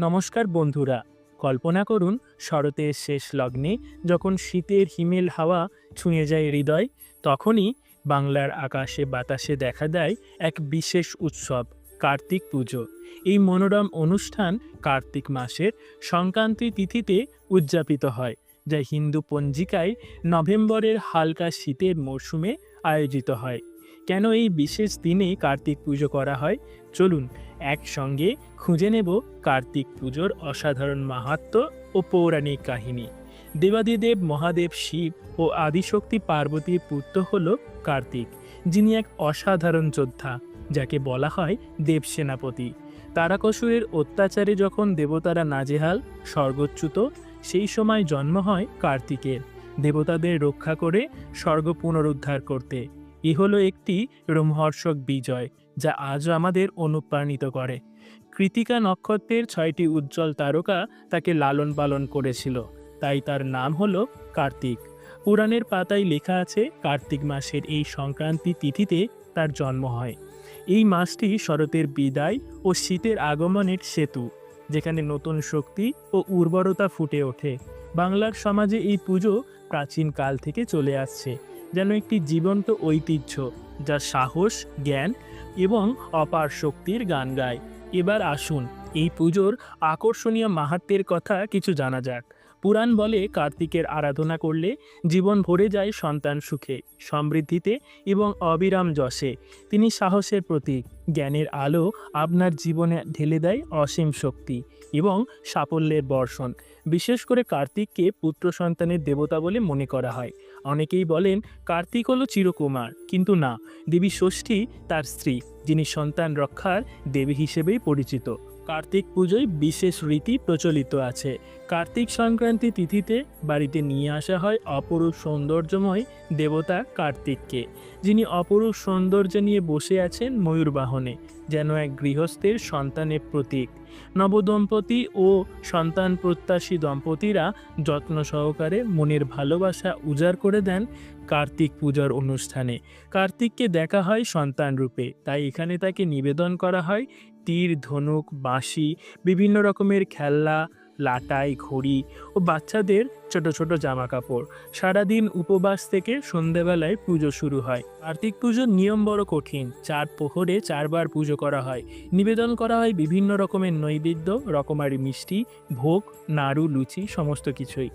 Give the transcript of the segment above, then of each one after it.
নমস্কার বন্ধুরা। কল্পনা করুন শরতের শেষ লগ্নে যখন শীতের হিমেল হাওয়া ছুঁয়ে যায় হৃদয়, তখনই বাংলার আকাশে বাতাসে দেখা দেয় এক বিশেষ উৎসব, কার্তিক পুজো। এই মনোরম অনুষ্ঠান কার্তিক মাসের সংক্রান্তি তিথিতে উদযাপিত হয়, যা হিন্দু পঞ্জিকায় নভেম্বরের হালকা শীতের মরশুমে আয়োজিত হয়। কেন এই বিশেষ দিনে কার্তিক পুজো করা হয়, চলুন একসঙ্গে খুঁজে নেব কার্তিক পুজোর অসাধারণ মাহাত্ম্য ও পৌরাণিক কাহিনী। দেবাদিদেব মহাদেব শিব ও আদিশক্তি পার্বতীর পুত্র হল কার্তিক, যিনি এক অসাধারণ যোদ্ধা, যাকে বলা হয় দেবসেনাপতি। তারাকাসুরের অত্যাচারে যখন দেবতারা নাজেহাল, স্বর্গচ্যুত, সেই সময় জন্ম হয় কার্তিকের, দেবতাদের রক্ষা করে স্বর্গ পুনরুদ্ধার করতে। এ হলো একটি রোমহর্ষক বিজয়, যা আজও আমাদের অনুপ্রাণিত করে। কৃতিকা নক্ষত্রের 6টি উজ্জ্বল তারকা তাকে লালন পালন করেছিল, তাই তার নাম হলো কার্তিক। পুরাণের পাতায় লেখা আছে কার্তিক মাসের এই সংক্রান্তি তিথিতে তার জন্ম হয়। এই মাসটি শরতের বিদায় ও শীতের আগমনের সেতু, যেখানে নতুন শক্তি ও উর্বরতা ফুটে ওঠে। বাংলার সমাজে এই পুজো প্রাচীন কাল থেকে চলে আসছে, যেন একটি জীবন্ত ঐতিহ্য, যা সাহস, জ্ঞান এবং অপার শক্তির গান গায়। এবার আসুন এই পুজোর আকর্ষণীয় মাহাত্ম্যের কথা কিছু জানা যাক। পুরাণ বলে কার্তিকের আরাধনা করলে জীবন ভরে যায় সন্তান সুখে, সমৃদ্ধিতে এবং অবিরাম যশে। তিনি সাহসের প্রতীক, জ্ঞানের আলো আপনার জীবনে ঢেলে দেয় অসীম শক্তি এবং সাফল্যের বর্ষণ। বিশেষ করে কার্তিককে পুত্র সন্তানের দেবতা বলে মনে করা হয়। অনেকেই বলেন কার্তিক হলো চিরকুমার, কিন্তু না, দেবী ষষ্ঠী তার স্ত্রী, যিনি সন্তান রক্ষার দেবী হিসেবেই পরিচিত। কার্তিক পুজোয় বিশেষ রীতি প্রচলিত আছে। কার্তিক সংক্রান্তি তিথিতে বাড়িতে নিয়ে আসা হয় অপরূপ সৌন্দর্যময় দেবতা কার্তিককে, যিনি অপরূপ সৌন্দর্য নিয়ে বসে আছেন ময়ূর বাহনে, যেন এক গৃহস্থের সন্তানের প্রতীক। নবদম্পতি ও সন্তান প্রত্যাশী দম্পতিরা যত্ন সহকারে মনের ভালোবাসা উজাড় করে দেন কার্তিক পূজার অনুষ্ঠানে। কার্তিককে দেখা হয় সন্তান রূপে, তাই এখানে তাকে নিবেদন করা হয় তীর, ধনুক, বাঁশি, বিভিন্ন রকমের খেলনা, লাটাই, ঘড়ি ও বাচ্চাদের ছোট ছোট জামা কাপড়। সারাদিন উপবাস থেকে সন্ধেবেলায় পুজো শুরু হয়। কার্তিক পুজোর নিয়ম বড় কঠিন। 4 প্রহরে 4 বার পুজো করা হয়। নিবেদন করা হয় বিভিন্ন রকমের নৈবেদ্য, রকমারি মিষ্টি, ভোগ, নাড়ু, লুচি, সমস্ত কিছুই।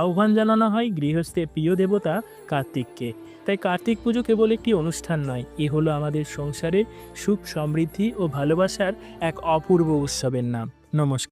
আহ্বান জানানো হয় গৃহস্থের প্রিয় দেবতা কার্তিককে। তাই কার্তিক পুজো কেবল একটি অনুষ্ঠান নয়, এ হলো আমাদের সংসারে সুখ, সমৃদ্ধি ও ভালোবাসার এক অপূর্ব উৎসবের নাম। নমস্কার।